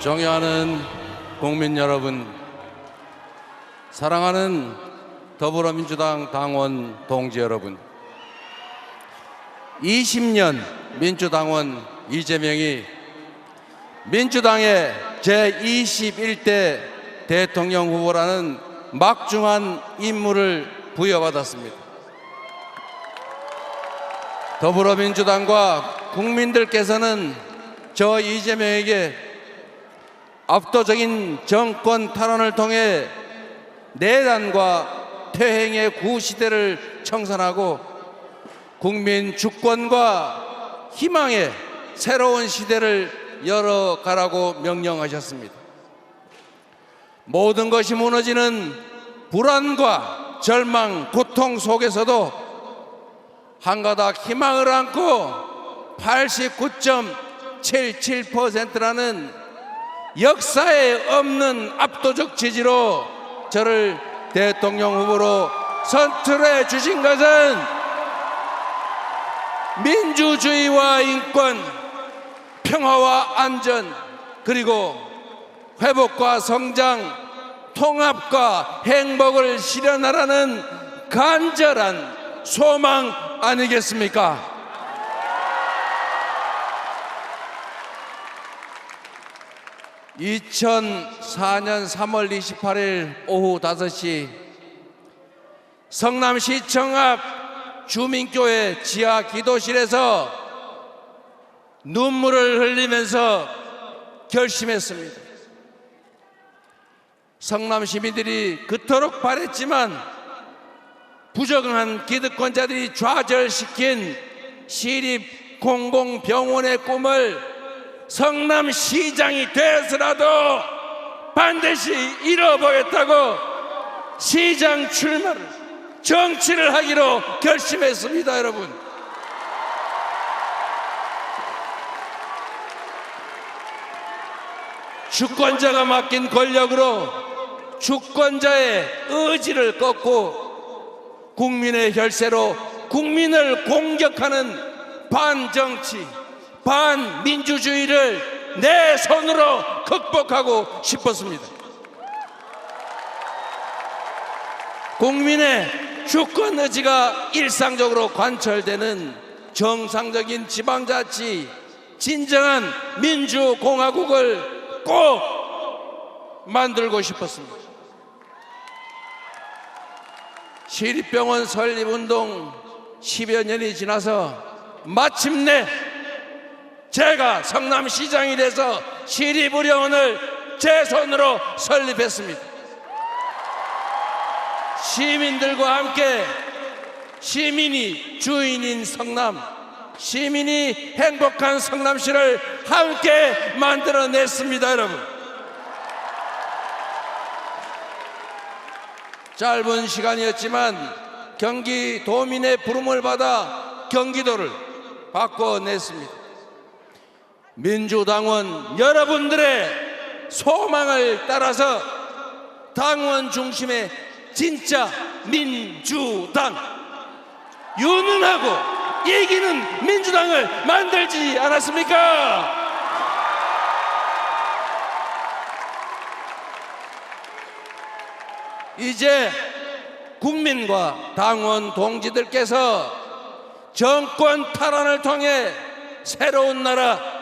존경하는 국민 여러분, 사랑하는 더불어민주당 당원 동지 여러분, 20년 민주당원 이재명이 민주당의 제21대 대통령 후보라는 막중한 임무를 부여받았습니다. 더불어민주당과 국민들께서는 저 이재명에게 압도적인 정권 탈환을 통해 내란과 퇴행의 구시대를 청산하고 국민 주권과 희망의 새로운 시대를 열어가라고 명령하셨습니다. 모든 것이 무너지는 불안과 절망, 고통 속에서도 한 가닥 희망을 안고 89.77%라는 역사에 없는 압도적 지지로 저를 대통령 후보로 선출해 주신 것은 민주주의와 인권, 평화와 안전, 그리고 회복과 성장, 통합과 행복을 실현하라는 간절한 소망 아니겠습니까? (2004년 3월 28일) 오후 5시 성남시청 앞 주민교회 지하 기도실에서 눈물을 흘리면서 결심했습니다. 성남 시민들이 그토록 바랬지만 부정한 기득권자들이 좌절시킨 시립 공공병원의 꿈을 성남시장이 되어서라도 반드시 이뤄보겠다고 시장 출마를, 정치를 하기로 결심했습니다. 여러분, 주권자가 맡긴 권력으로 주권자의 의지를 꺾고 국민의 혈세로 국민을 공격하는 반정치, 반민주주의를 내 손으로 극복하고 싶었습니다. 국민의 주권 의지가 일상적으로 관철되는 정상적인 지방자치, 진정한 민주공화국을 꼭 만들고 싶었습니다. 시립병원 설립운동 10여 년이 지나서 마침내 제가 성남시장이 돼서 시립의료원을 제 손으로 설립했습니다. 시민들과 함께 시민이 주인인 성남, 시민이 행복한 성남시를 함께 만들어냈습니다. 여러분, 짧은 시간이었지만 경기도민의 부름을 받아 경기도를 바꿔냈습니다. 민주당원 여러분들의 소망을 따라서 당원 중심의 진짜 민주당, 유능하고 이기는 민주당을 만들지 않았습니까? 이제 국민과 당원 동지들께서 정권 탈환을 통해 새로운 나라,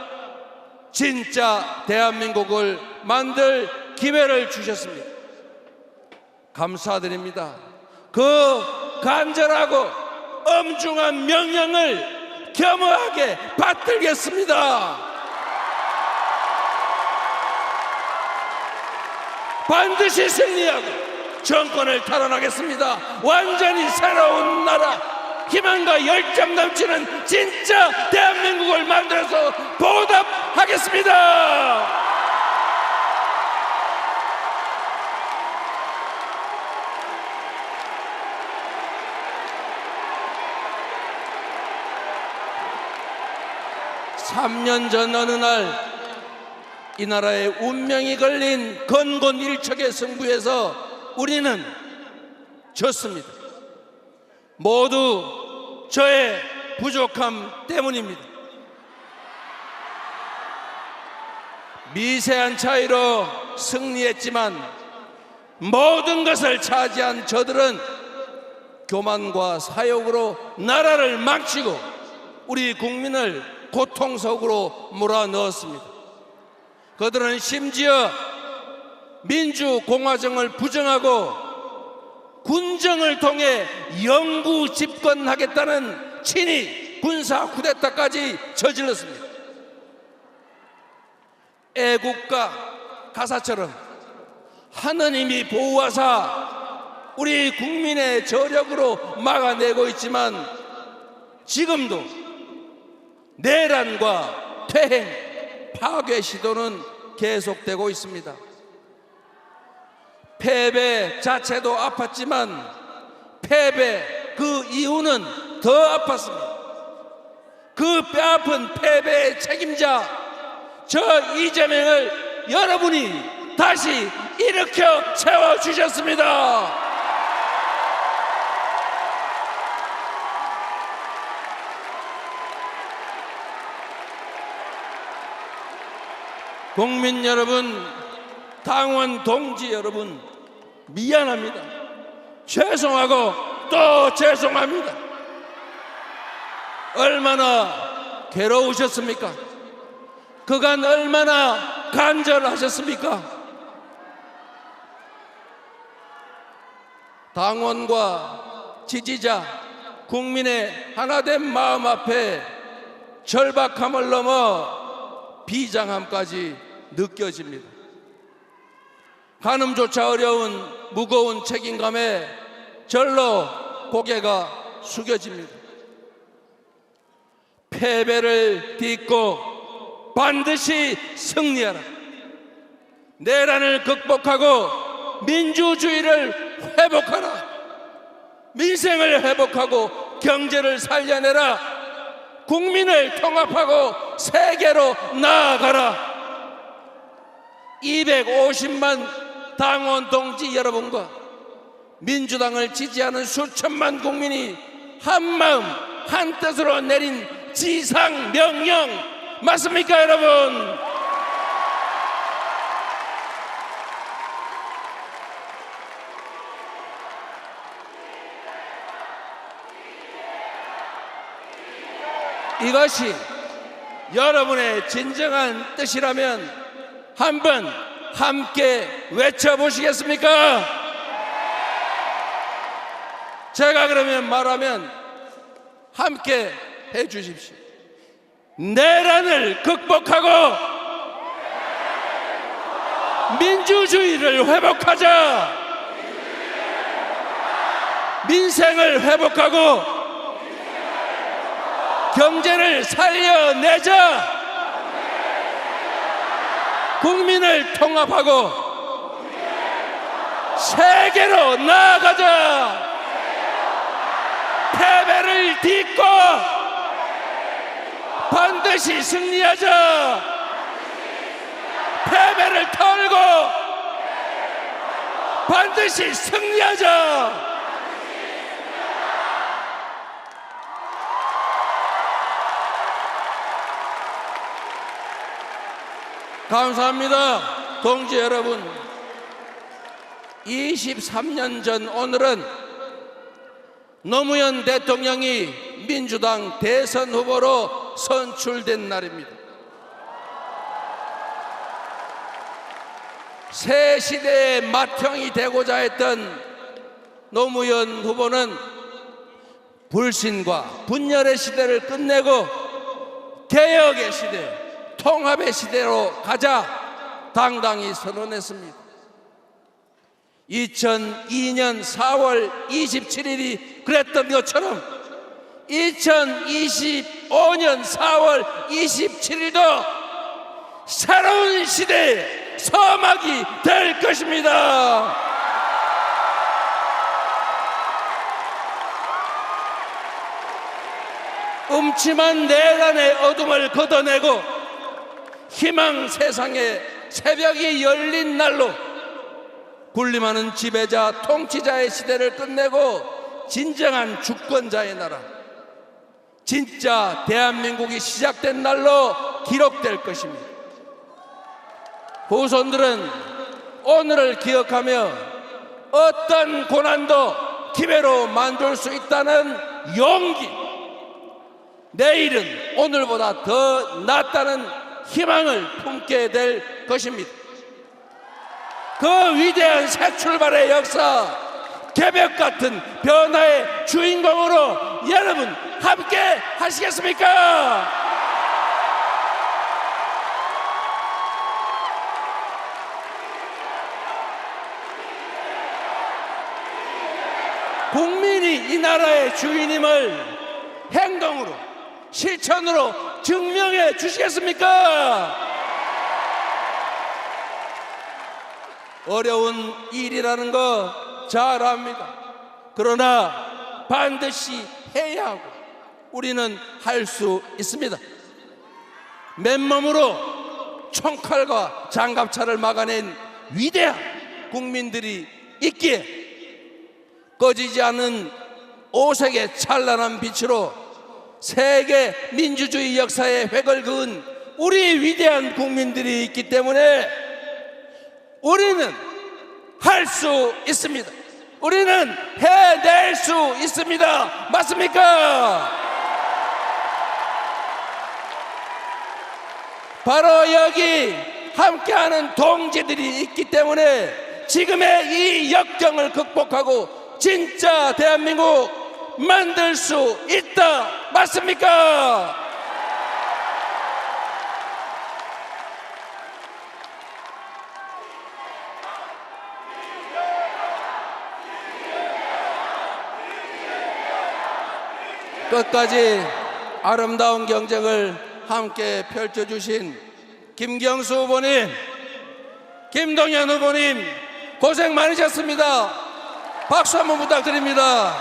진짜 대한민국을 만들 기회를 주셨습니다. 감사드립니다. 그 간절하고 엄중한 명령을 겸허하게 받들겠습니다. 반드시 승리하고 정권을 탈환하겠습니다. 완전히 새로운 나라, 희망과 열정 넘치는 진짜 대한민국을 만들어서 보답하겠습니다. (3년) 전 어느 날 이 나라의 운명이 걸린 건곤일척의 승부에서 우리는 졌습니다. 모두 저의 부족함 때문입니다. 미세한 차이로 승리했지만 모든 것을 차지한 저들은 교만과 사욕으로 나라를 망치고 우리 국민을 고통 속으로 몰아넣었습니다. 그들은 심지어 민주공화정을 부정하고 군정을 통해 영구 집권하겠다는 친위 군사 쿠데타까지 저질렀습니다. 애국가 가사처럼 하느님이 보호하사 우리 국민의 저력으로 막아내고 있지만 지금도 내란과 퇴행, 파괴 시도는 계속되고 있습니다. 패배 자체도 아팠지만 패배 그 이유는 더 아팠습니다. 그 뼈아픈 패배의 책임자 저 이재명을 여러분이 다시 일으켜 세워주셨습니다. 국민 여러분, 당원 동지 여러분, 미안합니다. 죄송하고 또 죄송합니다. 얼마나 괴로우셨습니까? 그간 얼마나 간절하셨습니까? 당원과 지지자, 국민의 하나된 마음 앞에 절박함을 넘어 비장함까지 느껴집니다. 가늠조차 어려운 무거운 책임감에 절로 고개가 숙여집니다. 패배를 딛고 반드시 승리하라. 내란을 극복하고 민주주의를 회복하라. 민생을 회복하고 경제를 살려내라. 국민을 통합하고 세계로 나아가라. 250만 당원 동지 여러분과 민주당을 지지하는 수천만 국민이 한마음 한뜻으로 내린 지상명령 맞습니까, 여러분? 이것이 여러분의 진정한 뜻이라면 한번 함께 외쳐보시겠습니까? 제가 그러면 말하면 함께 해주십시오. 내란을 극복하고 민주주의를 회복하자. 민생을 회복하고 경제를 살려내자. 국민을 통합하고 세계로 나아가자. 패배를 딛고 반드시 승리하자. 패배를 털고 반드시 승리하자. 감사합니다. 동지 여러분, 23년 전 오늘은 노무현 대통령이 민주당 대선 후보로 선출된 날입니다. 새 시대의 맏형이 되고자 했던 노무현 후보는 불신과 분열의 시대를 끝내고 개혁의 시대, 통합의 시대로 가자 당당히 선언했습니다. 2002년 4월 27일이 그랬던 것처럼 2025년 4월 27일도 새로운 시대의 서막이 될 것입니다. 음침한 내란의 어둠을 걷어내고 희망 세상의 새벽이 열린 날로 군림하는 지배자 통치자의 시대를 끝내고 진정한 주권자의 나라, 진짜 대한민국이 시작된 날로 기록될 것입니다. 후손들은 오늘을 기억하며 어떤 고난도 기회로 만들 수 있다는 용기, 내일은 오늘보다 더 낫다는 희망을 품게 될 것입니다. 그 위대한 새 출발의 역사, 개벽 같은 변화의 주인공으로 여러분 함께 하시겠습니까? 국민이 이 나라의 주인임을 행동으로, 실천으로 증명해 주시겠습니까? 어려운 일이라는 거 잘 압니다. 그러나 반드시 해야 하고 우리는 할 수 있습니다. 맨몸으로 총칼과 장갑차를 막아낸 위대한 국민들이 있기에 꺼지지 않는 오색의 찬란한 빛으로 세계 민주주의 역사의 획을 그은 우리 위대한 국민들이 있기 때문에 우리는 할 수 있습니다. 우리는 해낼 수 있습니다. 맞습니까? 바로 여기 함께하는 동지들이 있기 때문에 지금의 이 역경을 극복하고 진짜 대한민국 만들 수 있다. 맞습니까? 끝까지 아름다운 경쟁을 함께 펼쳐주신 김경수 후보님, 김동연 후보님 고생 많으셨습니다. 박수 한번 부탁드립니다.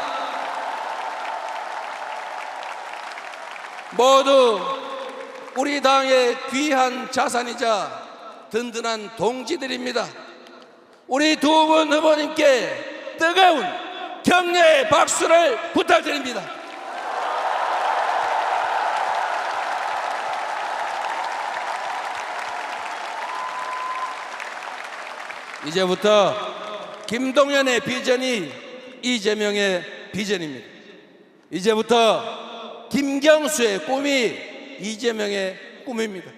모두 우리 당의 귀한 자산이자 든든한 동지들입니다. 우리 두 분 후보님께 뜨거운 격려의 박수를 부탁드립니다. 이제부터 김동연의 비전이 이재명의 비전입니다. 이제부터 김경수의 꿈이 이재명의 꿈입니다.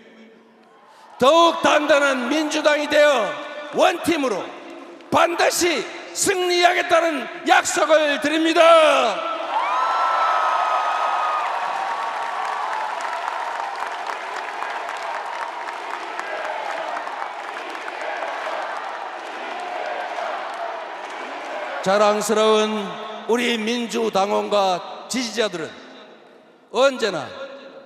더욱 단단한 민주당이 되어 원팀으로 반드시 승리하겠다는 약속을 드립니다. 자랑스러운 우리 민주당원과 지지자들은 언제나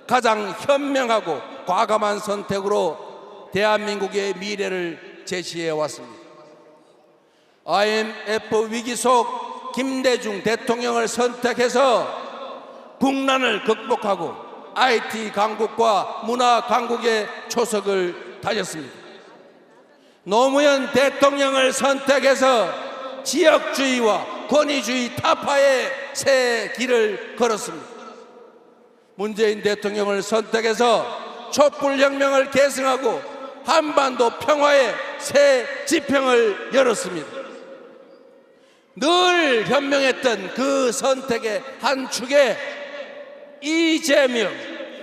가장 현명하고 과감한 선택으로 대한민국의 미래를 제시해 왔습니다. IMF 위기 속 김대중 대통령을 선택해서 국난을 극복하고 IT 강국과 문화 강국의 초석을 다졌습니다. 노무현 대통령을 선택해서 지역주의와 권위주의 타파의 새 길을 걸었습니다. 문재인 대통령을 선택해서 촛불혁명을 계승하고 한반도 평화의 새 지평을 열었습니다. 늘 현명했던 그 선택의 한 축에 이재명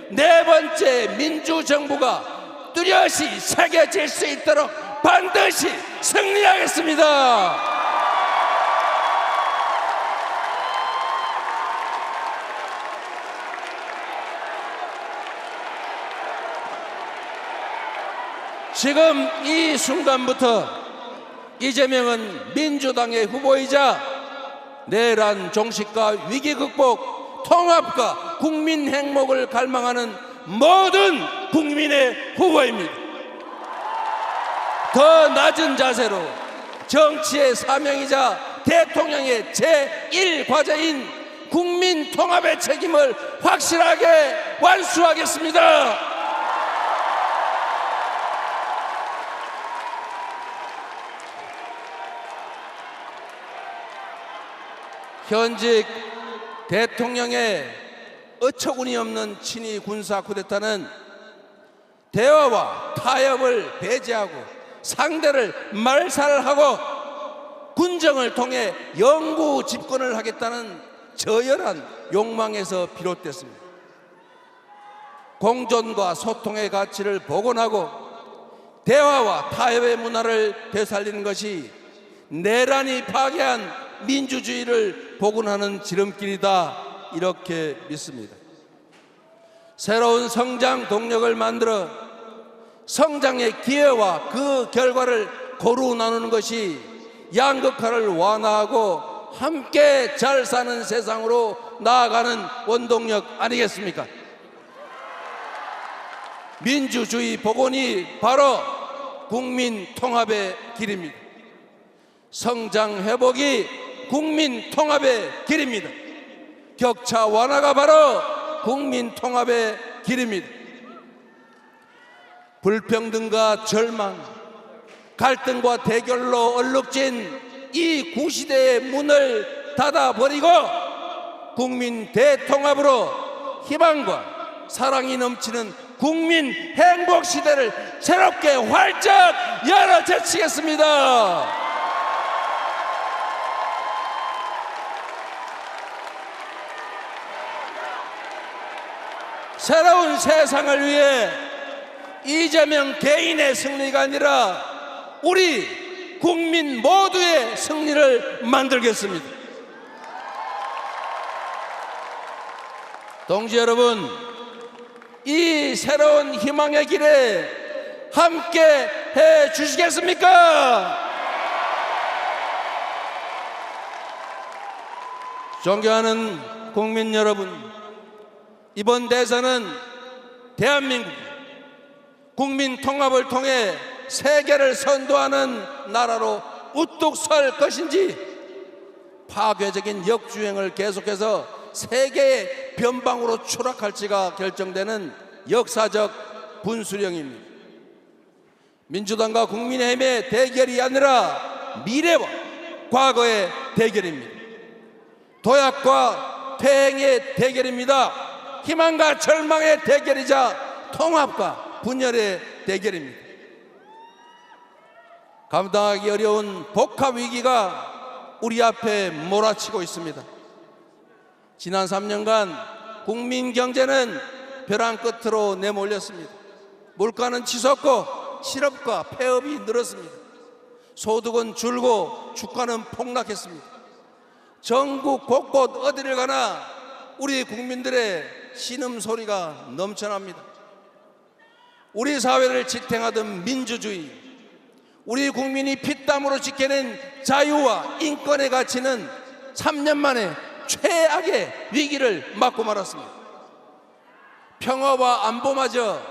네 번째 민주정부가 뚜렷이 새겨질 수 있도록 반드시 승리하겠습니다. 지금 이 순간부터 이재명은 민주당의 후보이자 내란 종식과 위기 극복, 통합과 국민 행복을 갈망하는 모든 국민의 후보입니다. 더 낮은 자세로 정치의 사명이자 대통령의 제1과제인 국민 통합의 책임을 확실하게 완수하겠습니다. 현직 대통령의 어처구니 없는 친위 군사 쿠데타는 대화와 타협을 배제하고 상대를 말살하고 군정을 통해 영구 집권을 하겠다는 저열한 욕망에서 비롯됐습니다. 공존과 소통의 가치를 복원하고 대화와 타협의 문화를 되살리는 것이 내란이 파괴한 민주주의를 복원하는 지름길이다, 이렇게 믿습니다. 새로운 성장 동력을 만들어 성장의 기회와 그 결과를 고루 나누는 것이 양극화를 완화하고 함께 잘 사는 세상으로 나아가는 원동력 아니겠습니까? 민주주의 복원이 바로 국민 통합의 길입니다. 성장 회복이 국민 통합의 길입니다. 격차 완화가 바로 국민 통합의 길입니다. 불평등과 절망, 갈등과 대결로 얼룩진 이 구시대의 문을 닫아버리고 국민 대통합으로 희망과 사랑이 넘치는 국민 행복 시대를 새롭게 활짝 열어 제치겠습니다. 새로운 세상을 위해 이재명 개인의 승리가 아니라 우리 국민 모두의 승리를 만들겠습니다. 동지 여러분, 이 새로운 희망의 길에 함께 해 주시겠습니까? 존경하는 국민 여러분, 이번 대선은 대한민국 국민 통합을 통해 세계를 선도하는 나라로 우뚝 설 것인지 파괴적인 역주행을 계속해서 세계의 변방으로 추락할지가 결정되는 역사적 분수령입니다. 민주당과 국민의힘의 대결이 아니라 미래와 과거의 대결입니다. 도약과 퇴행의 대결입니다. 희망과 절망의 대결이자 통합과 분열의 대결입니다. 감당하기 어려운 복합 위기가 우리 앞에 몰아치고 있습니다. 지난 3년간 국민 경제는 벼랑 끝으로 내몰렸습니다. 물가는 치솟고 실업과 폐업이 늘었습니다. 소득은 줄고 주가는 폭락했습니다. 전국 곳곳 어디를 가나 우리 국민들의 신음소리가 넘쳐납니다. 우리 사회를 지탱하던 민주주의, 우리 국민이 피땀으로 지켜낸 자유와 인권의 가치는 3년 만에 최악의 위기를 맞고 말았습니다. 평화와 안보마저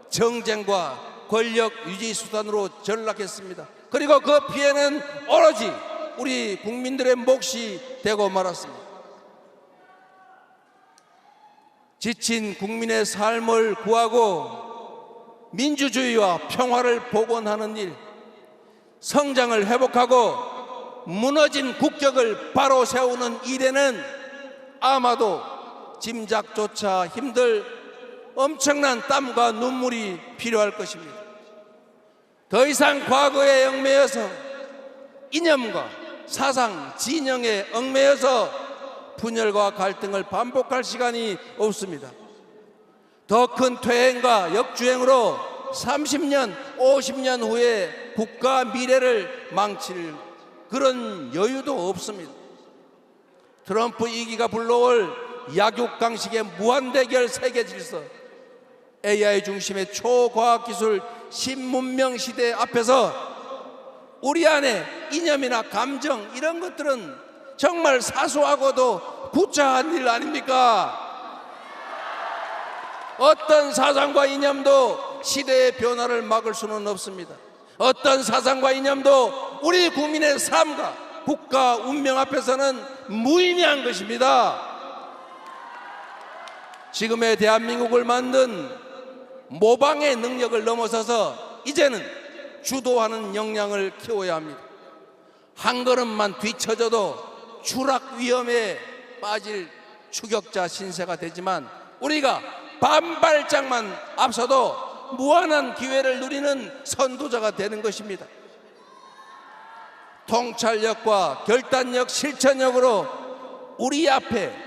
정쟁과 권력 유지 수단으로 전락했습니다. 그리고 그 피해는 오로지 우리 국민들의 몫이 되고 말았습니다. 지친 국민의 삶을 구하고 민주주의와 평화를 복원하는 일, 성장을 회복하고 무너진 국격을 바로 세우는 일에는 아마도 짐작조차 힘들 엄청난 땀과 눈물이 필요할 것입니다. 더 이상 과거에 얽매여서 이념과 사상, 진영에 얽매여서 분열과 갈등을 반복할 시간이 없습니다. 더 큰 퇴행과 역주행으로 30년, 50년 후에 국가 미래를 망칠 그런 여유도 없습니다. 트럼프 2기가 불러올 약육강식의 무한대결 세계질서, AI 중심의 초과학기술 신문명 시대 앞에서 우리 안에 이념이나 감정 이런 것들은 정말 사소하고도 구차한 일 아닙니까? 어떤 사상과 이념도 시대의 변화를 막을 수는 없습니다. 어떤 사상과 이념도 우리 국민의 삶과 국가 운명 앞에서는 무의미한 것입니다. 지금의 대한민국을 만든 모방의 능력을 넘어서서 이제는 주도하는 역량을 키워야 합니다. 한 걸음만 뒤처져도 추락 위험에 빠질 추격자 신세가 되지만 우리가 반발짝만 앞서도 무한한 기회를 누리는 선도자가 되는 것입니다. 통찰력과 결단력, 실천력으로 우리 앞에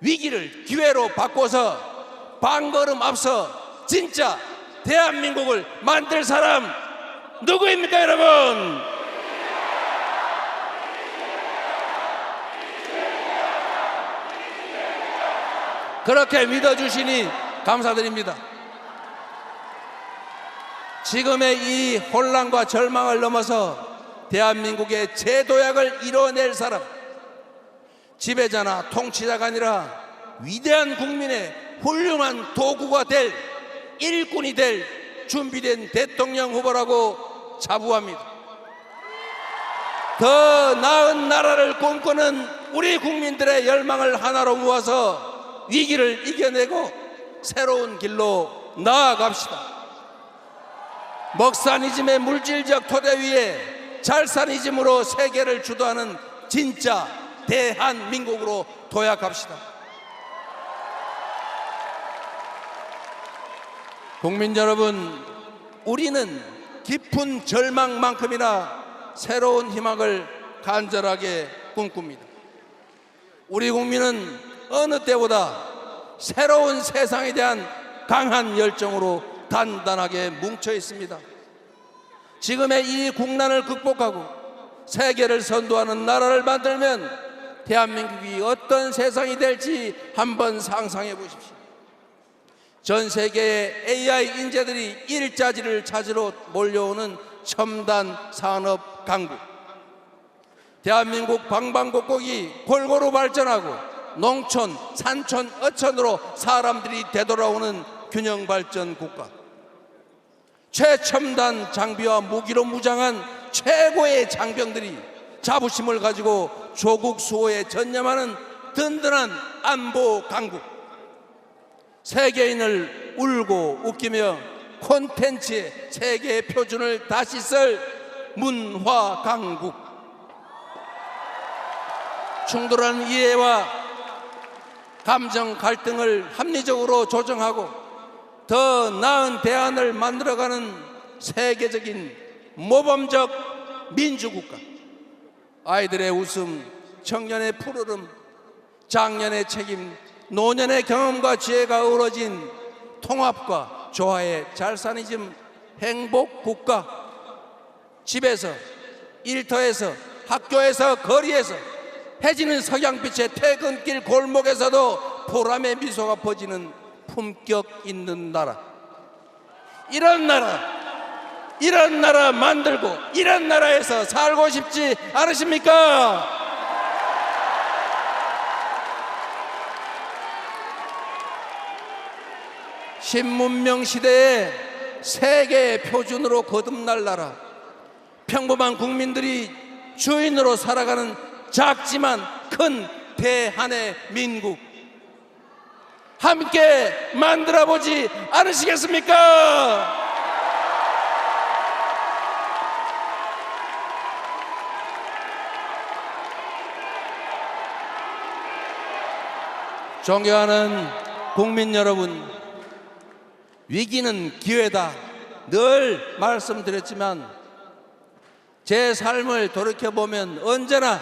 위기를 기회로 바꿔서 반걸음 앞서 진짜 대한민국을 만들 사람 누구입니까, 여러분? 그렇게 믿어주시니 감사드립니다. 지금의 이 혼란과 절망을 넘어서 대한민국의 재도약을 이뤄낼 사람, 지배자나 통치자가 아니라 위대한 국민의 훌륭한 도구가 될, 일꾼이 될 준비된 대통령 후보라고 자부합니다. 더 나은 나라를 꿈꾸는 우리 국민들의 열망을 하나로 모아서 위기를 이겨내고 새로운 길로 나아갑시다. 먹사니즘의 물질적 토대 위에 잘사니즘으로 세계를 주도하는 진짜 대한민국으로 도약합시다. 국민 여러분, 우리는 깊은 절망만큼이나 새로운 희망을 간절하게 꿈꿉니다. 우리 국민은 어느 때보다 새로운 세상에 대한 강한 열정으로 단단하게 뭉쳐 있습니다. 지금의 이 국난을 극복하고 세계를 선도하는 나라를 만들면 대한민국이 어떤 세상이 될지 한번 상상해 보십시오. 전 세계의 AI 인재들이 일자리를 찾으러 몰려오는 첨단 산업 강국, 대한민국 방방곡곡이 골고루 발전하고 농촌, 산촌, 어촌으로 사람들이 되돌아오는 균형 발전 국가, 최첨단 장비와 무기로 무장한 최고의 장병들이 자부심을 가지고 조국 수호에 전념하는 든든한 안보 강국, 세계인을 울고 웃기며 콘텐츠의 세계 표준을 다시 쓸 문화 강국, 충돌하는 이해와 감정 갈등을 합리적으로 조정하고 더 나은 대안을 만들어가는 세계적인 모범적 민주국가, 아이들의 웃음, 청년의 푸르름, 장년의 책임, 노년의 경험과 지혜가 어우러진 통합과 조화의 잘사니즘 행복국가, 집에서, 일터에서, 학교에서, 거리에서, 해지는 석양빛의 퇴근길 골목에서도 보람의 미소가 퍼지는 품격 있는 나라, 이런 나라 만들고 이런 나라에서 살고 싶지 않으십니까? 신문명 시대에 세계 표준으로 거듭날 나라, 평범한 국민들이 주인으로 살아가는 작지만 큰 대한의 민국, 함께 만들어보지 않으시겠습니까? 존경하는 국민 여러분, 위기는 기회다 늘 말씀드렸지만 제 삶을 돌이켜보면 언제나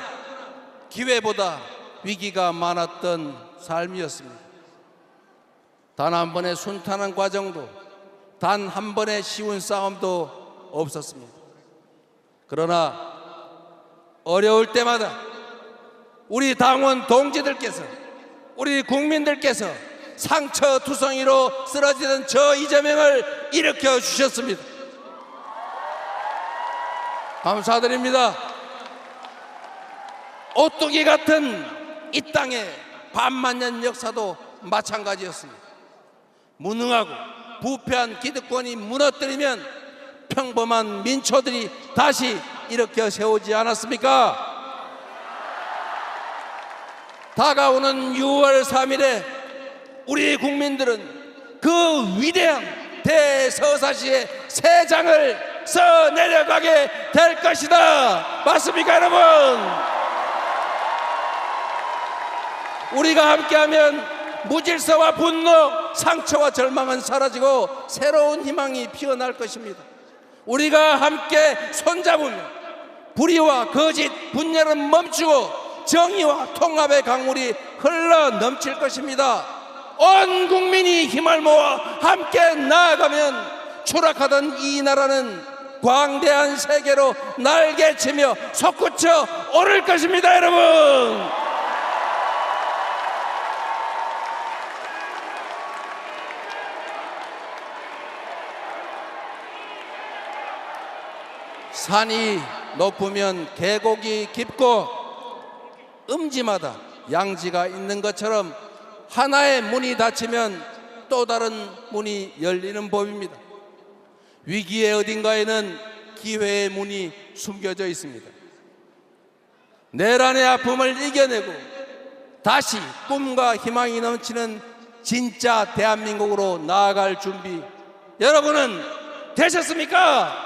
기회보다 위기가 많았던 삶이었습니다. 단 한 번의 순탄한 과정도, 단 한 번의 쉬운 싸움도 없었습니다. 그러나 어려울 때마다 우리 당원 동지들께서, 우리 국민들께서 상처투성이로 쓰러지던 저 이재명을 일으켜 주셨습니다. 감사드립니다. 오뚜기 같은 이 땅의 반만년 역사도 마찬가지였습니다. 무능하고 부패한 기득권이 무너뜨리면 평범한 민초들이 다시 일으켜 세우지 않았습니까? 다가오는 6월 3일에 우리 국민들은 그 위대한 대서사시의 새 장을 써 내려가게 될 것이다. 맞습니까, 여러분? 우리가 함께하면 무질서와 분노, 상처와 절망은 사라지고 새로운 희망이 피어날 것입니다. 우리가 함께 손잡으며 불의와 거짓, 분열은 멈추고 정의와 통합의 강물이 흘러 넘칠 것입니다. 온 국민이 힘을 모아 함께 나아가면 추락하던 이 나라는 광대한 세계로 날개치며 솟구쳐 오를 것입니다. 여러분, 산이 높으면 계곡이 깊고 음지마다 양지가 있는 것처럼 하나의 문이 닫히면 또 다른 문이 열리는 법입니다. 위기의 어딘가에는 기회의 문이 숨겨져 있습니다. 내란의 아픔을 이겨내고 다시 꿈과 희망이 넘치는 진짜 대한민국으로 나아갈 준비, 여러분은 되셨습니까?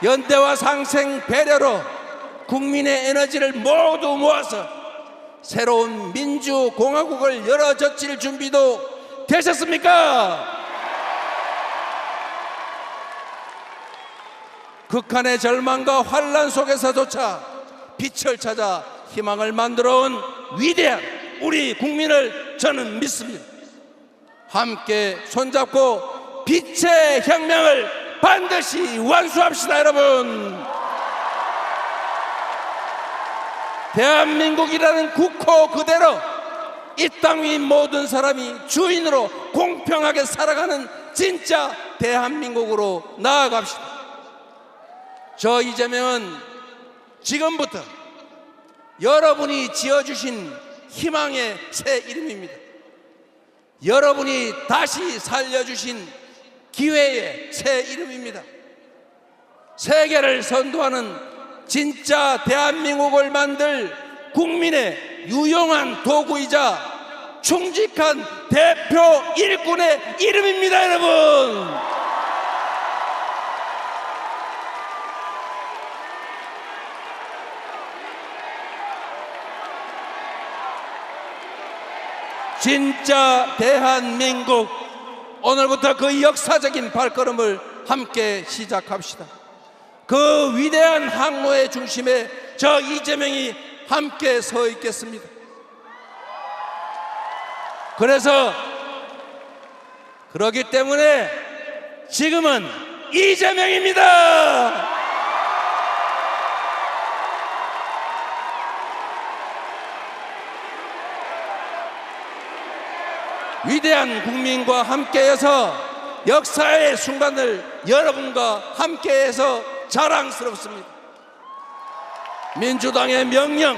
연대와 상생 배려로 국민의 에너지를 모두 모아서 새로운 민주공화국을 열어젖힐 준비도 되셨습니까? 극한의 절망과 환란 속에서조차 빛을 찾아 희망을 만들어온 위대한 우리 국민을 저는 믿습니다. 함께 손잡고 빛의 혁명을 반드시 완수합시다. 여러분, 대한민국이라는 국호 그대로 이 땅 위 모든 사람이 주인으로 공평하게 살아가는 진짜 대한민국으로 나아갑시다. 저 이재명은 지금부터 여러분이 지어주신 희망의 새 이름입니다. 여러분이 다시 살려주신 기회의 새 이름입니다. 세계를 선도하는 진짜 대한민국을 만들 국민의 유용한 도구이자 충직한 대표 일꾼의 이름입니다. 여러분, 진짜 대한민국, 오늘부터 그 역사적인 발걸음을 함께 시작합시다. 그 위대한 항로의 중심에 저 이재명이 함께 서 있겠습니다. 그러기 때문에 지금은 이재명입니다. 위대한 국민과 함께해서 역사의 순간을 여러분과 함께해서 자랑스럽습니다. 민주당의 명령,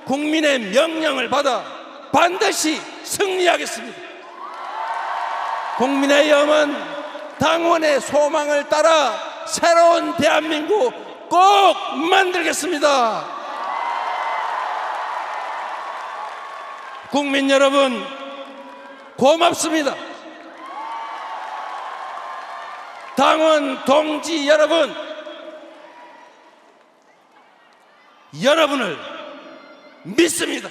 국민의 명령을 받아 반드시 승리하겠습니다. 국민의힘은 당원의 소망을 따라 새로운 대한민국 꼭 만들겠습니다. 국민 여러분, 고맙습니다. 당원 동지 여러분, 여러분을 믿습니다.